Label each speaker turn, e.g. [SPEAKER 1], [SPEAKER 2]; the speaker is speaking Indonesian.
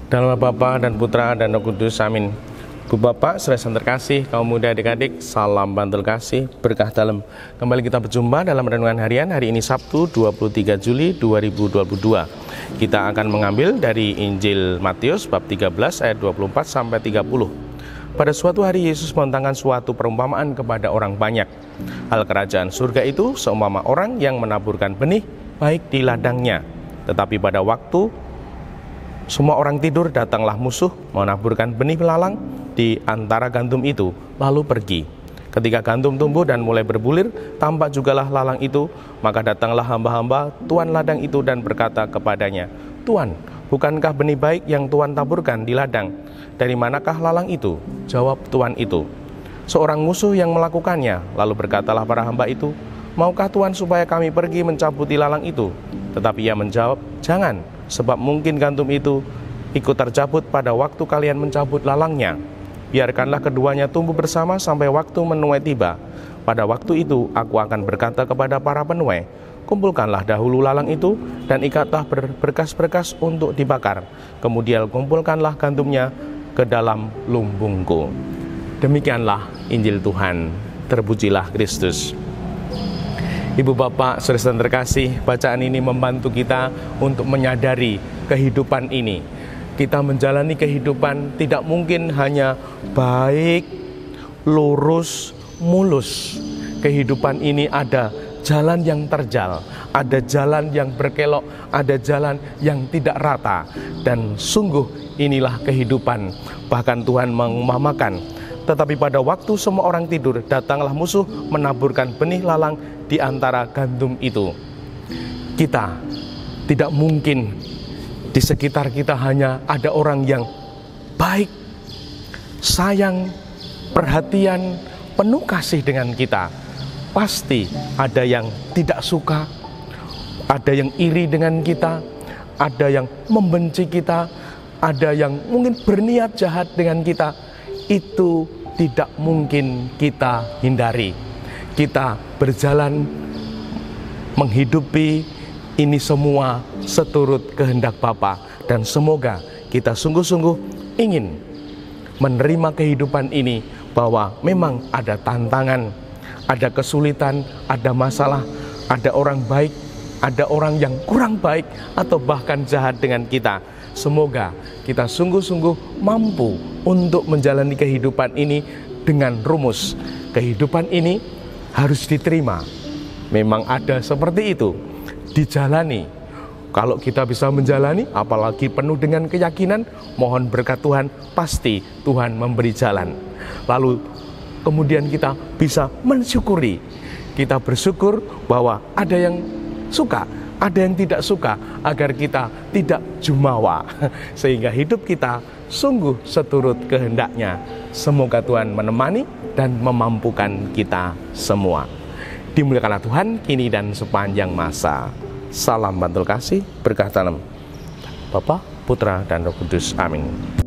[SPEAKER 1] Dalam nama Bapa dan Putra dan Roh Kudus, amin. Bu Bapak, saudara yang terkasih, kaum muda adik-adik, salam bantul kasih, berkah dalam. Kembali kita berjumpa dalam renungan harian hari ini Sabtu 23 Juli 2022. Kita akan mengambil dari Injil Matius bab 13 ayat 24 sampai 30. Pada suatu hari Yesus membentangkan suatu perumpamaan kepada orang banyak. Hal kerajaan surga itu seumpama orang yang menaburkan benih baik di ladangnya. Tetapi pada waktu semua orang tidur, datanglah musuh menaburkan benih belalang di antara gandum itu, lalu pergi. Ketika gandum tumbuh dan mulai berbulir, tampak jugalah lalang itu, maka datanglah hamba-hamba tuan ladang itu dan berkata kepadanya, "Tuan, bukankah benih baik yang Tuan taburkan di ladang? Dari manakah lalang itu?" Jawab tuan itu, "Seorang musuh yang melakukannya." Lalu berkatalah para hamba itu, "Maukah Tuan supaya kami pergi mencabuti lalang itu?" Tetapi ia menjawab, "Jangan, sebab mungkin gandum itu ikut tercabut pada waktu kalian mencabut lalangnya. Biarkanlah keduanya tumbuh bersama sampai waktu menuai tiba. Pada waktu itu aku akan berkata kepada para penuai, kumpulkanlah dahulu lalang itu dan ikatlah berkas-berkas untuk dibakar. Kemudian kumpulkanlah gandumnya ke dalam lumbungku." Demikianlah Injil Tuhan. Terpujilah Kristus. Ibu bapak, saudara yang terkasih, bacaan ini membantu kita untuk menyadari kehidupan ini. Kita menjalani kehidupan tidak mungkin hanya baik, lurus, mulus. Kehidupan ini ada jalan yang terjal, ada jalan yang berkelok, ada jalan yang tidak rata. Dan sungguh inilah kehidupan. Bahkan Tuhan mengumpamakan, tetapi pada waktu semua orang tidur, datanglah musuh menaburkan benih lalang di antara gandum itu. Kita tidak mungkin di sekitar kita hanya ada orang yang baik, sayang, perhatian, penuh kasih dengan kita. Pasti ada yang tidak suka, ada yang iri dengan kita, ada yang membenci kita, ada yang mungkin berniat jahat dengan kita. Itu tidak mungkin kita hindari. Kita berjalan menghidupi ini semua seturut kehendak Bapa, dan semoga kita sungguh-sungguh ingin menerima kehidupan ini, bahwa memang ada tantangan, ada kesulitan, ada masalah, ada orang baik, ada orang yang kurang baik atau bahkan jahat dengan kita. Semoga kita sungguh-sungguh mampu untuk menjalani kehidupan ini dengan rumus. Kehidupan ini harus diterima. Memang ada seperti itu, dijalani. Kalau kita bisa menjalani, apalagi penuh dengan keyakinan, mohon berkat Tuhan, pasti Tuhan memberi jalan. Lalu kemudian kita bisa mensyukuri. Kita bersyukur bahwa ada yang suka, ada yang tidak suka, agar kita tidak jumawa, sehingga hidup kita sungguh seturut kehendaknya. Semoga Tuhan menemani dan memampukan kita semua. Dimuliakanlah Tuhan kini dan sepanjang masa. Salam bantul kasih, berkah dalam Bapa, Putra, dan Roh Kudus. Amin.